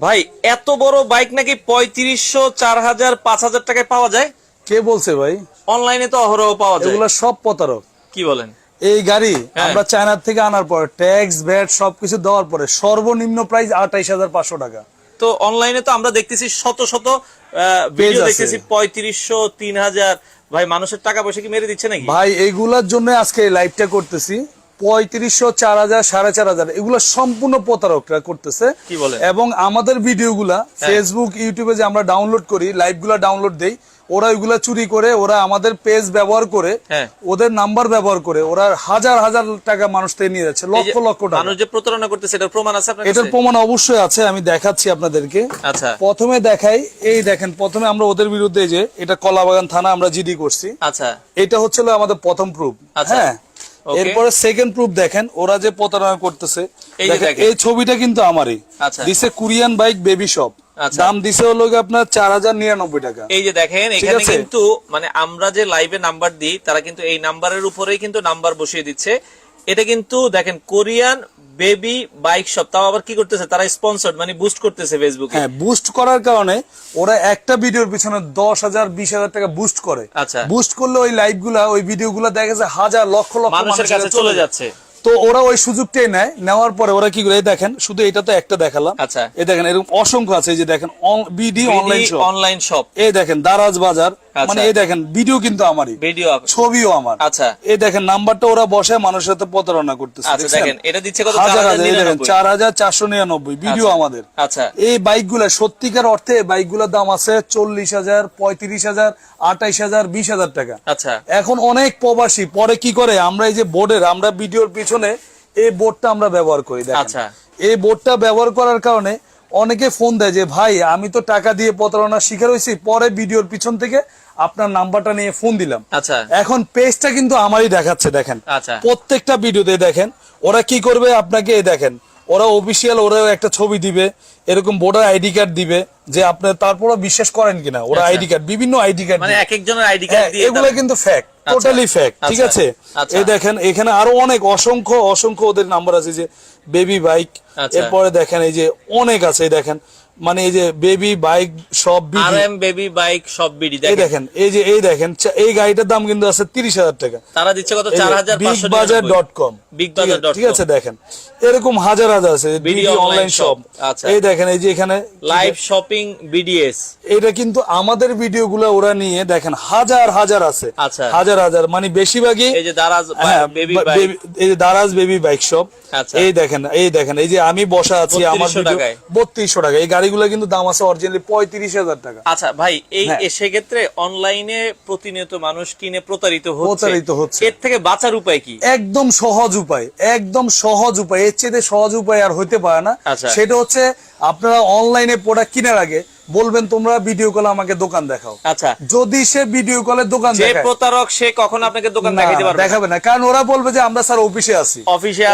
ভাই এত বড় বাইক নাকি 3500, 4000, 5000 টাকায় পাওয়া যায়? কে বলছে ভাই? অনলাইনে তো অহরহ পাওয়া যায়। এগুলা সব প্রতারক। কি বলেন? এই গাড়ি হ্যাঁ। আমরা চায়না থেকে আনার পর ট্যাক্স ভ্যাট সবকিছু দেওয়ার পরে সর্বনিম্ন প্রাইস 28500 টাকা। তো অনলাইনে তো আমরা দেখতেছি শত শত পেজ ভিডিও আছে। দেখতেছি 3500, 3000। ভাই মানুষের টাকা পয়সা কি মেরে দিচ্ছে নাকি? ভাই এইগুলার জন্য আজকে এই লাইভটা করতেছি। 3500, 4000, 4500 এগুলা সম্পূর্ণ প্রতারকরা করতেছে। কি বলেন? এবং আমাদের ভিডিওগুলা ফেসবুক ইউটিউবে যে আমরা ডাউনলোড করি, লাইভগুলা ডাউনলোড দেই, ওরা ওইগুলা চুরি করে, ওরা আমাদের পেজ ব্যবহার করে, হ্যাঁ। ওদের নাম্বার ব্যবহার করে ওরা হাজার হাজার টাকা মানুষ থেকে নিয়ে যাচ্ছে, লক্ষ লক্ষ টাকা। মানুষ যে প্রতারণা করতেছে এটার প্রমাণ আছে আপনার এটার কাছে? প্রমাণ অবশ্যই আছে, আমি দেখাচ্ছি আপনাদেরকে। আচ্ছা প্রথমে দেখাই, এই দেখেন, প্রথমে আমরা ওদের বিরুদ্ধে যে এটা কলাবাগান থানা আমরা জিডি করছি, আচ্ছা এটা হচ্ছিল আমাদের প্রথম প্রুফ। আচ্ছা। হ্যাঁ, Okay. এরপরে সেকেন্ড প্রুফ দেখেন ওরা যে প্রতারণা করতেছে। এই যে দেখেন, দেখেন। এই ছবিটা কিন্তু আমারই। আচ্ছা। দিছে কোরিয়ান বাইক বেবি শপ, আচ্ছা। দাম দিছে হলো গিয়ে আপনার 4099 টাকা। এই যে দেখেন ঠিক এখানে আছে? কিন্তু মানে আমরা যে লাইভে নাম্বার দিই তারা কিন্তু এই নাম্বারের উপরেই কিন্তু নাম্বার বসিয়ে দিচ্ছে। এটা কিন্তু দেখেন কোরিয়ান বেবি বাইক শপ, তাও আবার কি করতেছে তারা স্পন্সর্ড মানে বুস্ট করতেছে ফেসবুকে। হ্যাঁ, বুস্ট করার কারণে ওরা একটা ভিডিওর পিছনে 10,000, 20,000 টাকা বুস্ট করে। আচ্ছা। বুস্ট করলে ওই লাইভগুলা, ওই ভিডিওগুলা দেখা যাচ্ছে হাজার লক্ষ লক্ষ মানুষের কাছে চলে যাচ্ছে। তো ওরা ওই সুযোগটাই নেয়, নেওয়ার পরে ওরা কি করে, এই দেখেন, শুধু এটা তো একটা দেখালাম। আচ্ছা। এই দেখেন এরকম অসংখ্য আছে, এই যে দেখেন বিডি অনলাইন শপ, এই দেখেন দারাজ বাজার, আচ্ছা। মানে এই দেখেন ভিডিও কিন্তু আমারই, ভিডিও ছবিও আমার। আচ্ছা। এই দেখেন নাম্বারটা ওরা বসে মানুষের সাথে প্রতারণা করতেছে। আচ্ছা দেখেন এটা দিচ্ছে কত? হাজার হাজার, এই দেখেন 4099। 4499 ভিডিও আচ্ছা। আমাদের। আচ্ছা এই বাইকগুলা সত্যিকার অর্থে বাইকগুলোর দাম আছে 40,000, 35,000, 28,000, 20,000 টাকা। আচ্ছা এখন অনেক প্রবাসী পরে কি করে, আমরা এই যে বোর্ডের, আমরা ভিডিওর পিছনে এই বোর্ডটা আমরা ব্যবহার করি। দেখেন, আচ্ছা। এই বোর্ডটা ব্যবহার করার কারণে অনেকে ফোন দেয় যে ভাই আমি তো টাকা দিয়ে প্রতারণার শিকার হয়েছি, পরে ভিডিওর পিছন থেকে আপনার নাম্বারটা নিয়ে ফোন দিলাম। আচ্ছা এখন পেজটা কিন্তু আমারই দেখাচ্ছে। দেখেন আচ্ছা প্রত্যেকটা ভিডিওতে দেখেন ওরা কি করবে, আপনাকে এই দেখেন ওরা অফিসিয়াল, ওরা একটা ছবি দিবে, এরকম ভোটার আইডি কার্ড দিবে, যে আপনি তারপরে বিশ্বাস করেন কিনা, ওরা আচ্ছা। আইডি কার্ড, বিভিন্ন আইডি কার্ড, মানে এক একজনের আইডি কার্ড দিয়ে এগুলো কিন্তু ফ্যাক্ট, টোটালি ফ্যাক্ট। ঠিক আচ্ছা। আছে? আচ্ছা। এই দেখেন এখানে আরো অনেক অসংখ্য অসংখ্য ওদের নাম্বার আছে, যে বেবি বাইক, আচ্ছা। এরপরে দেখেন এই যে অনেক আছে, এই দেখেন মানে এই যে বেবি বাইক সব আরএম বেবি বাইক সব বিডি এই দেখেন, এই যে এই দেখেন এই গাড়িটার দাম কিন্তু আছে 30,000 টাকা। তারা দিচ্ছে কত? 4599। bigbazaar.com, bigbazaar.com। ঠিক আছে? দেখেন এরকম হাজার হাজার আছে ভিডিও অনলাইন শপ। আচ্ছা। এই দেখেন এই যে এখানে লাইভ শপিং বিডিএস, এটা কিন্তু আমাদের ভিডিওগুলো ওরা নিয়ে দেখেন হাজার হাজার আছে। আচ্ছা। হাজার হাজার মানে বেশিরভাগই এই যে দারাজ হ্যাঁ, বেবি বাইক। এই যে দারাজ বেবি বাইক শপ। আচ্ছা। এই দেখেন, এই দেখেন এই যে আমি বসা আছি, আমার 3200 ভিডিও টাকায়। 3200 টাকা। এই গাড়িগুলো কিন্তু দাম আছে অরিজিনালি 35,000 টাকা। আচ্ছা ভাই, এই হ্যাঁ। সেক্ষেত্রে অনলাইনে প্রতিনিয়ত মানুষ কিনে প্রতারিত হচ্ছে। এর থেকে বাঁচার উপায় কি? একদম সহজ উপায়, একদম সহজ উপায়, এর চেয়ে সহজ উপায় আর হইতে পারে না। আচ্ছা। সেটা হচ্ছে আপনারা অনলাইনে প্রোডাক্ট কেনার আগে বলবেন তোমরা ভিডিও কলে আমাকে দোকান দেখাও। আচ্ছা। যদি সে ভিডিও কলে দোকান যে দেখায়, প্রতারক সে কখনো আপনাকে দোকান দেখাতে পারবে না। দেখাবে না, কারণ ওরা বলবে যে আমরা স্যার অফিসে আছি,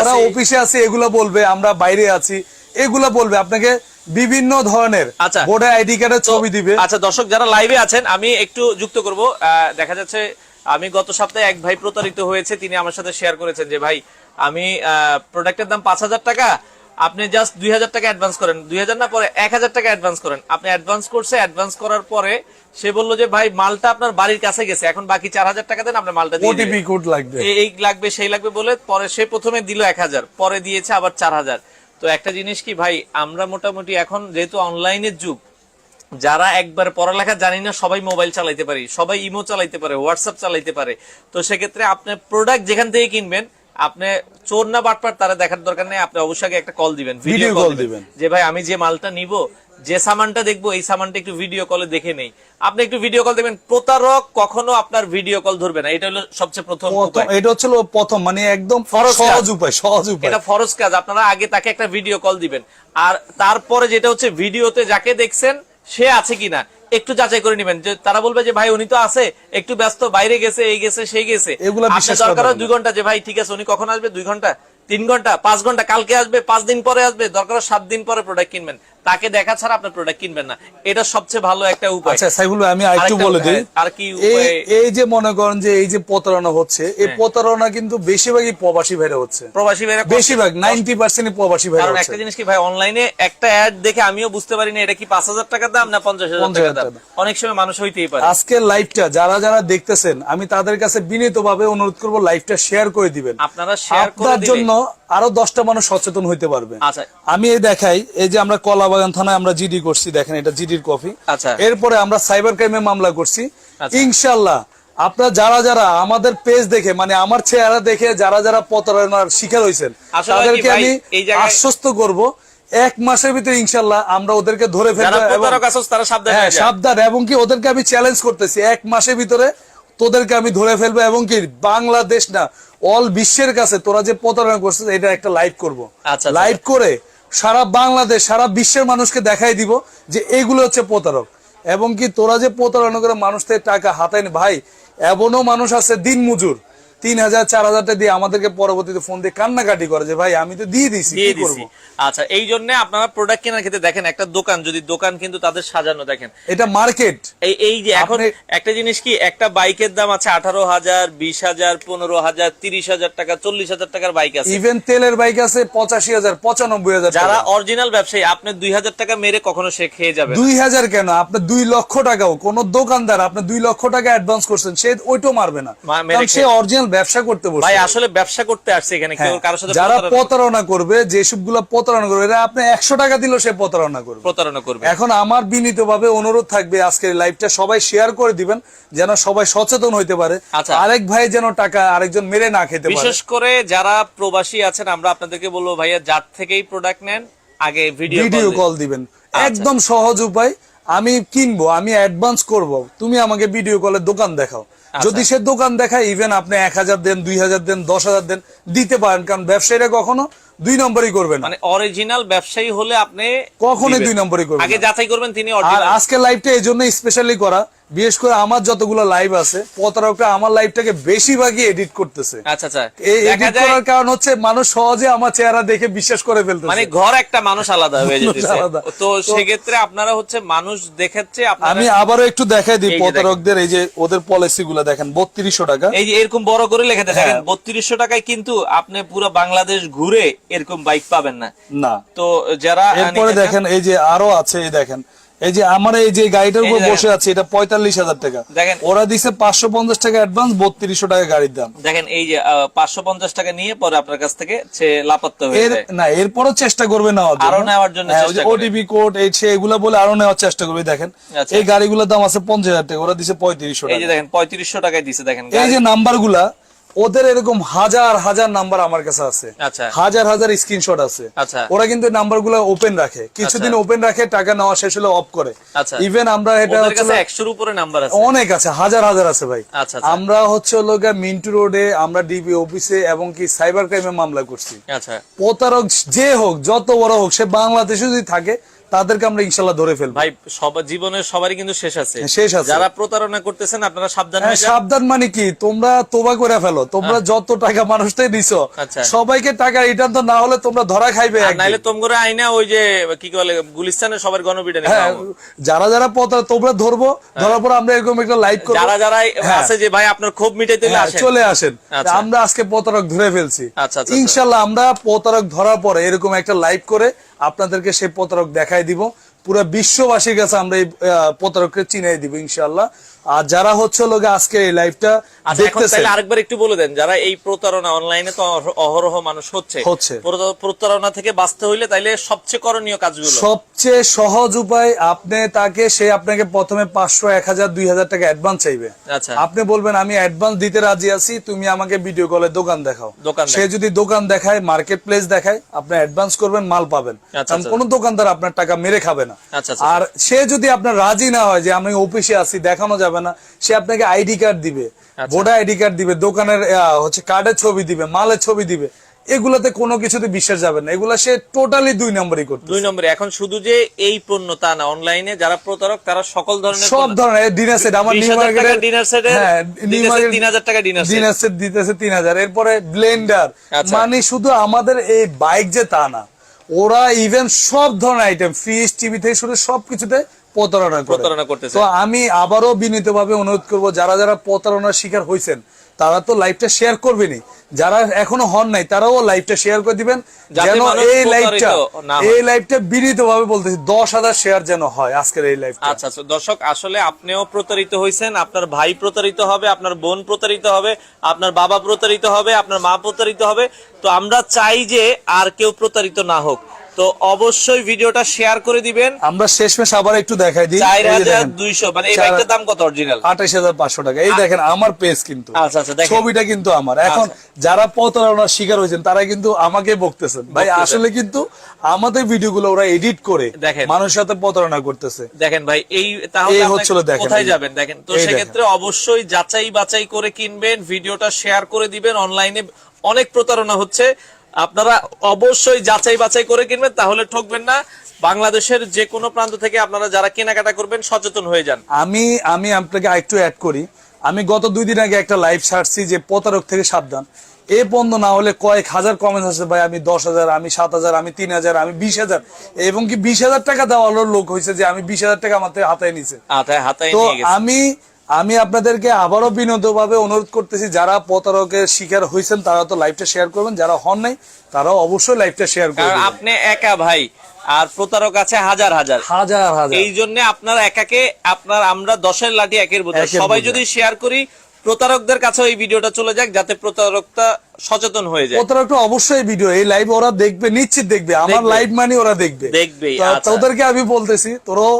ওরা অফিসে আছে, এগুলো বলবে, আমরা বাইরে আছি, এগুলো বলবে, আপনাকে বিভিন্ন ধরনের আচ্ছা। ভোটার আইডি কার্ডের ছবি দিবে। আচ্ছা দর্শক যারা লাইভে আছেন আমি একটু যুক্ত করব। দেখা যাচ্ছে আমি গত সপ্তাহে এক ভাই প্রতারিত হয়েছে, তিনি আমার সাথে শেয়ার করেছেন যে ভাই আমি প্রোডাক্টের দাম 5,000 টাকা, আপনি জাস্ট 2,000 টাকা অ্যাডভান্স করেন, 2,000 না পরে 1,000 টাকা অ্যাডভান্স করেন। আপনি অ্যাডভান্স করছে, অ্যাডভান্স করার পরে সে বললো যে ভাই মালটা আপনার বাড়ির কাছে গেছে, এখন বাকি 4,000 টাকা দেন, আপনার মালটা দিয়ে ওটিপি কোড লাগবে, এই লাগবে সেই লাগবে বলে পরে সে প্রথমে দিল 1,000, পরে দিয়েছে আবার 4,000। তো একটা জিনিস কি ভাই, আমরা মোটামুটি এখন যেহেতু অনলাইনের যুগ, যারা একবার পড়ালেখা জানি না সবাই মোবাইল চালাইতে পারি, সবাই ইমো চালাইতে পারে, হোয়াটসঅ্যাপ চালাইতে পারে। তো সেক্ষেত্রে আপনি প্রোডাক্ট যেখান থেকে কিনবেন, আপনি চোর না বাটপার তারা দেখার দরকার নেই, আপনি অবশ্যই একটা কল দিবেন, ভিডিও কল দিবেন, যে ভাই আমি যে মালটা নিব, যে সামানটা দেখবো, এই সামানটা একটু ভিডিও কলে দেখে নেই। আপনি একটু ভিডিও কল দেখবেন, প্রতারক কখনো আপনার ভিডিও কল ধরবে না। এটা হলো সবচেয়ে প্রথম উপায়। এটা হচ্ছে প্রথম, মানে একদম সহজ উপায়, সহজ উপায়। এটা ফরজ কাজ। আপনারা আগে তাকে একটা ভিডিও কল দিবেন, আর তারপরে যেটা হচ্ছে ভিডিওতে যাকে দেখছেন সে আছে কিনা একটু যাচাই করে নেবেন। যে তারা বলবে যে ভাই উনি তো আছে, একটু ব্যস্ত, বাইরে গেছে, এই গেছে সেই গেছে, এগুলা আপনার বিশ্বাস দরকার করবেন হয় 2 ঘন্টা, যে ভাই ঠিক আছে উনি কখন আসবে, 2 ঘন্টা, 3 ঘন্টা, 5 ঘন্টা, কালকে আসবে, 5 দিন পরে আসবে, দরকার 7 দিন পরে প্রোডাক্ট কিনবেন। তাকে দেখা ছাড়া আপনার প্রোডাক্ট কিনবেন না, এটা সবচেয়ে ভালো একটা উপায়। আচ্ছা সাইফুল ভাই, আমি আরেকটু বলে দিই, আর কি উপায়? এই যে মনে করেন যে এই যে প্রতারণা হচ্ছে, এই প্রতারণা কিন্তু বেশিরভাগই প্রবাসী ভাইরা হচ্ছে, প্রবাসী ভাইরা বেশিরভাগ 90% প্রবাসী ভাইরা কারণ হচ্ছে। একটা জিনিস কি ভাই, অনলাইনে একটা অ্যাড দেখে আমিও বুঝতে পারি না এটা কি 5,000 টাকার দাম না 50,000 টাকার দাম, অনেক সময় মানুষ হইতেই পারে। আজকের লাইভটা যারা যারা দেখতেছেন, আমি তাদের কাছে বিনীতভাবে অনুরোধ করব লাইভটা শেয়ার করে দিবেন, আপনারা শেয়ার করে আপনার দিলে জন্য আরো 10টা মানুষ সচেতন হইতে পারবে। আচ্ছা আমি এই দেখাই, এই যে আমরা কলাবাগান থানায় আমরা জিডি করছি, দেখেন এটা জিডির কপি। আচ্ছা এরপরে আমরা সাইবার ক্রাইমে মামলা করছি। আচ্ছা। ইনশাআল্লাহ আপনারা যারা যারা আমাদের পেজ দেখে, মানে আমার চেহারা দেখে যারা যারা প্রতারণার শিকার হয়েছেন, আসলে তাদেরকে কি ভাই, আমি এই জায়গায় আশ্বস্ত করব 1 মাসের ভিতরে ইনশাআল্লাহ আমরা ওদেরকে ধরে যারা ফেলবো। এবং প্রতারক আছে তারা সাবধান হয়ে যান। সাবধান, এবং কি ওদেরকে আমি চ্যালেঞ্জ করতেছি 1 মাসের ভিতরে তোদেরকে আমি ধরে ফেলবো, এবং কি বাংলাদেশ না অল বিশ্বের কাছে তোরা যে প্রতারণা করছিস এটা একটা লাইভ করব। আচ্ছা, লাইভ করে সারা বাংলাদেশ সারা বিশ্বের মানুষকে দেখাই দিব যে এগুলো হচ্ছে প্রতারক, এবং কি তোরা যে প্রতারণা করে মানুষ থেকে টাকা হাতায় নি। ভাই এমনও মানুষ আছে দিন মজুর 3,000 4,000 টাকা দিয়ে আমাদেরকে পরবর্তীতে ফোন দিয়ে কান্নাকাটি করে যে ভাই আমি তো দিয়ে দিছি, কি করব। আচ্ছা, এই জন্য আপনারা প্রোডাক্ট কেনার ক্ষেত্রে দেখেন একটা দোকান, যদি দোকান কিন্তু তাদের সাজানো দেখেন, এটা মার্কেট। এই যে এখন একটা জিনিস কি, একটা বাইকের দাম আছে 18,000, 20,000, 15,000, 30,000 টাকা, 40,000 টাকার বাইক আছে। ইভেন তেলের বাইক আছে 85,000, 95,000। যারা অরিজিনাল ব্যবসায়ী, আপনি 2,000 টাকা মেরে কখনো সে খেয়ে যাবে 2,000 কেন, আপনি 2 লক্ষ টাকাও কোন দোকানদার আপনি 2 লক্ষ টাকা অ্যাডভান্স করছেন, সে ওইটাও মারবে না, কারণ সে অরিজিনাল ব্যবসা করতে বসে। ভাই আসলে ব্যবসা করতে আসছে এখানে, কেউ কারোর সাথে যারা প্রতারণা করবে, যেসব গুলো প্রতারণা করবে, এরা আপনি 100 টাকা দিলেও সে প্রতারণা করবে। এখন আমার বিনীতভাবে অনুরোধ থাকবে আজকের লাইভটা সবাই শেয়ার করে দিবেন, যেন সবাই সচেতন হইতে পারে, আরেক ভাই যেন টাকা আরেকজন মেরে না খেতে পারে। বিশেষ করে যারা প্রবাসী আছেন, আমরা আপনাদেরকে বলবো ভাইয়া যার থেকেই প্রোডাক্ট নেন আগে ভিডিও কল দিবেন, একদম সহজ উপায়। আমি কিনবো, আমি অ্যাডভান্স করব, তুমি আমাকে ভিডিও কলে দোকান দেখাও। যদি সে দোকান দেখায়, ইভেন আপনি 1,000 দেন, 2,000 দেন, 10,000 দেন, দিতে পারেন, কারণ ব্যবসায়ীরা কখনো 2 নম্বরই করবে না। মানে অরিজিনাল ব্যবসায়ী হলে আপনি কখনোই 2 নম্বরই করবেন, আগে যাচাই করবেন তিনি আর অরিজিনাল। আজকে লাইভটা এই জন্য স্পেশালি করা, বিশেষ করে আমার যতগুলো লাইভ আছে, প্রতারকরা আমার লাইভটাকে বেশিরভাগই এডিট করতেছে। আচ্ছা আচ্ছা, এই এডিট করার কারণ হচ্ছে মানুষ সহজে আমার চেহারা দেখে বিশ্বাস করে ফেলতেছে, মানে ঘর একটা মানুষ আলাদা হয়ে যেতেছে। তো সেক্ষেত্রে আপনারা হচ্ছে মানুষ দেখাচ্ছে। আমি আবারও একটু দেখাই দিই প্রতারকদের, এই যে ওদের পলিসি গুলা দেখেন, 3200 টাকা, এই যে এরকম বড় করে লেখা দেখেন 3200 টাকায় কিন্তু আপনি পুরো বাংলাদেশ ঘুরে এরকম বাইক পাবেন না। না তো যারা এরপরে দেখেন এই যে আরো আছে, এই দেখেন এই যে আমার এই যে গাড়িটার উপর বসে আছে, এটা 45,000 টাকা, দেখেন ওরা দিছে 550 টাকা অ্যাডভান্স, 3200 টাকা গাড়ির দাম। দেখেন এই যে 550 টাকা নিয়ে পরে আপনার কাছ থেকে সে লাপাত্তা হয়ে যায়। না এরপরও চেষ্টা করবে আরো নেওয়ার জন্য চেষ্টা করবে, ওটিপি কোড এই সে এগুলা বলে আরো নেওয়ার চেষ্টা করবে। দেখেন এই গাড়িগুলোর দাম আছে 50,000 টাকা, ওরা দিছে 3500 টাকা। এই যে দেখেন 3500 টাকায় দিছে। দেখেন এই যে নাম্বারগুলা, ওদের এরকম হাজার হাজার নাম্বার আমার কাছে আছে, আচ্ছা হাজার হাজার স্ক্রিনশট আছে। আচ্ছা, ওরা কিন্তু নাম্বারগুলো ওপেন রাখে, কিছুদিন ওপেন রাখে, টাকা নেওয়া শেষ হলে অফ করে। আচ্ছা, ইভেন আমরা এটা ওদের কাছে 100 এর উপরে নাম্বার আছে, অনেক আছে, হাজার হাজার আছে ভাই। আচ্ছা, আমরা হচ্ছে লোকা মিন্টু রোডে, আমরা ডিবি অফিসে এবং কি সাইবার ক্রাইমে মামলা করছি। আচ্ছা, প্রতারক যে হোক, যত বড় হোক, সে বাংলাদেশে যদি থাকে তাদেরকে আমরা ইনশাআল্লাহ ধরে ফেলবো। ভাই সব জীবনের সবারই কিন্তু শেষ আছে, শেষ আছে। যারা প্রতারণা করতেছেন আপনারা সাবধান হয়ে যান। সাবধান মানে কি, তোমরা তোবা করে ফেলো, তোমরা যত টাকা মানুষটাই দিছো, সবাইকে টাকা রিটার্ন তো না হলে তোমরা ধরা খাইবে, নাইলে তোমরা আইনা ওই যে কি বলে গুলিস্তানের সবার গণপিটানি। যারা যারা প্রতারক তোমরা ধরবো, ধরার পর আমরা এরকম একটা লাইভ করব, যারা যারা আছে যে ভাই আপনার ক্ষোভ মিটাইতে চলে আসেন, আমরা আজকে প্রতারক ধরে ফেলছি। আচ্ছা, ইনশাআল্লাহ আমরা প্রতারক ধরার পরে এরকম একটা লাইভ করে আপনাদেরকে সেই প্রতারক দেখাই দিব, পুরো বিশ্ববাসীর কাছে আমরা এই প্রতারককে চিনাই দিব ইনশাআল্লাহ। আর যারা হচ্ছে লোকে আজকে এই লাইভটা দেখতেছেন, আরেকবার একটু বলে দেন, যারা এই প্রতারণা অনলাইনে তো অহরহ মানুষ হচ্ছে, প্রতারণা থেকে বাঁচতে হইলে তাইলে সবচেয়ে করণীয় কাজগুলো, সবচেয়ে সহজ উপায়, আপনি তাকে সে আপনাকে প্রথমে 500, 1000, 2000 টাকা অ্যাডভান্স চাইবে। আচ্ছা, আপনি বলবেন আমি অ্যাডভান্স দিতে রাজি আছি, তুমি আমাকে ভিডিও কলে দোকান দেখাও। সে যদি দোকান দেখায়, মার্কেট প্লেস দেখায়, আপনি অ্যাডভান্স করবেন, মাল পাবেন, কারণ কোন দোকানদার আপনার টাকা মেরে খাবে না। আর সে যদি আপনার রাজি না হয় যে আমি অফিসে আছি, দেখানো যাবে না, সে আপনাকে আইডি কার্ড দিবে, ভোটার আইডি কার্ড দিবে, দোকানের হচ্ছে কার্ডের ছবি দিবে, মালের ছবি দিবে, এগুলাতে কোনো কিছুতে বিশ্বাস যাবে না, এগুলা সে টোটালি 2 নম্বরই করতে। 2 নম্বরে এখন শুধু যে এই পণ্য তা না, অনলাইনে যারা প্রতারক তারা সকল ধরনের, সব ধরনের ডিনার সেট, আমার নিউ মার্কেটের ডিনার সেটে 3000 টাকা ডিনার সেট দিতেছে 3000। এরপরে ব্লেন্ডার, মানে শুধু আমাদের এই বাইক যে তা না, ওরা ইভেন সব ধরনের আইটেম ফ্রিজ টিভি থেকে শুরু সবকিছুতে প্রতারণা করতেছে। তো আমি আবারও বিনীতভাবে অনুরোধ করব, যারা যারা প্রতারণার শিকার হয়েছেন তারা তো লাইভটা শেয়ার করবেনই, যারা এখনো হন নাই তারাও লাইভটা শেয়ার করে দিবেন, যেন এই লাইভটা বিনীতভাবে বলতেছি 10,000 শেয়ার যেন হয় আজকের এই লাইভটা। আচ্ছা আচ্ছা দর্শক, আসলে আপনিও প্রতারিত হয়েছেন, আপনার ভাই প্রতারিত হবে, আপনার বোন প্রতারিত হবে, আপনার বাবা প্রতারিত হবে, আপনার মা প্রতারিত হবে। তো আমরা চাই যে আর কেউ প্রতারিত না হোক, তো অবশ্যই ভিডিওটা শেয়ার করে দিবেন। আমরা শেষমেশ আবার একটু দেখাই দিই। 4200, মানে এই ব্যাগটার দাম কত অরিজিনাল? 28,500 টাকা। এই দেখেন আমার পেজ কিন্তু, আচ্ছা আচ্ছা দেখেন ছবিটা কিন্তু আমার। এখন যারা প্রতারণার শিকার হয়েছেন তারা কিন্তু আমাকে বকতেছেন, ভাই আসলে কিন্তু আমাদের ভিডিওগুলো ওরা এডিট করে মানুষের সাথে প্রতারণা করতেছে। দেখেন ভাই, এই তাহলে কোথায় যাবেন দেখেন। তো সেক্ষেত্রে অবশ্যই যাচাই বাছাই করে কিনবেন, ভিডিওটা শেয়ার করে দিবেন। অনলাইনে অনেক প্রতারণা হচ্ছে, আপনারা অবশ্যই যাচাই বাছাই করে কিনবেন, তাহলে ঠকবেন না। বাংলাদেশের যে কোনো প্রান্ত থেকে আপনারা যারা কেনাকাটা করবেন সচেতন হয়ে যান। আমি আপনাকে আরেকটু অ্যাড করি। আমি গত 2 দিন আগে একটা লাইভ ছাড়ছি যে প্রতারক থেকে সাবধান। এই পণ্য না হলে কয়েক হাজার কমেন্ট আছে, ভাই আমি 10,000, আমি 7,000, আমি 3,000, আমি 20,000, এবং কি 20,000 টাকা দেওয়ার লোক হয়েছে যে আমি 20,000 টাকা আমার হাতায় নিছে। তো আমি আপনাদেরকে আবারও বিনীতভাবে অনুরোধ করতেছি, যারা প্রতারকের শিকার হয়েছেন তারা তো লাইভটা শেয়ার করবেন, যারা হন নাই তারাও অবশ্যই লাইভটা শেয়ার করবেন। আপনি একা ভাই, আর প্রতারক আছে হাজার হাজার, এই জন্য আপনার একাকে আমরা 10-এর লাঠি 1-এর বোঝা। সবাই যদি শেয়ার করি, প্রতারকদের কাছে এই ভিডিওটা চলে যাক, যাতে প্রতারকটা সচেতন হয়ে যায়। প্রতারকটা অবশ্যই ভিডিও এই লাইভ ওরা দেখবে, নিশ্চিত দেখবে। আমার লাইভ মানে ওরা দেখবে। তোদেরকে আমি বলতেছি, তোরও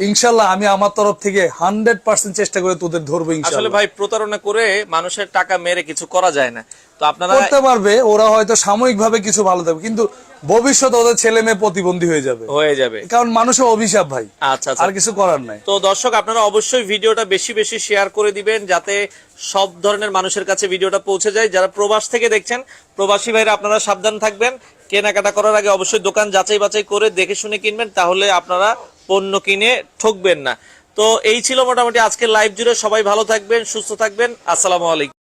ইনশাল্লাহ আমি আমার তরফ থেকে 100% চেষ্টা করে তোদের ধরবো ইনশাল্লাহ। আসলে ভাই প্রতারণা করে মানুষের টাকা মেরে কিছু করা যায় না, তো আপনারা করতে পারবে। ওরা হয়তো সাময়িকভাবে কিছু ভালো থাকবে, কিন্তু ভবিষ্যতে ওদের ছেলে মেয়ে প্রতিবন্ধী হয়ে যাবে, কারণ মানুষের অভিশাপ ভাই। আচ্ছা, আর কিছু করার নাই। তো দর্শক, আপনারা অবশ্যই ভিডিওটা বেশি বেশি শেয়ার করে দিবেন, যাতে সব ধরনের মানুষের কাছে ভিডিওটা পৌঁছে যায়। যারা প্রবাস থেকে দেখছেন, প্রবাসী ভাইরা আপনারা সাবধান থাকবেন। কেনাকাটা করার আগে অবশ্যই দোকান যাচাই বাছাই করে দেখে শুনে কিনবেন, তাহলে আপনারা পণ্য কিনে ঠকবেন না। তো এই ছিল মোটামুটি আজকের লাইভ জুড়ে। সবাই ভালো থাকবেন, সুস্থ থাকবেন। আসসালামু আলাইকুম।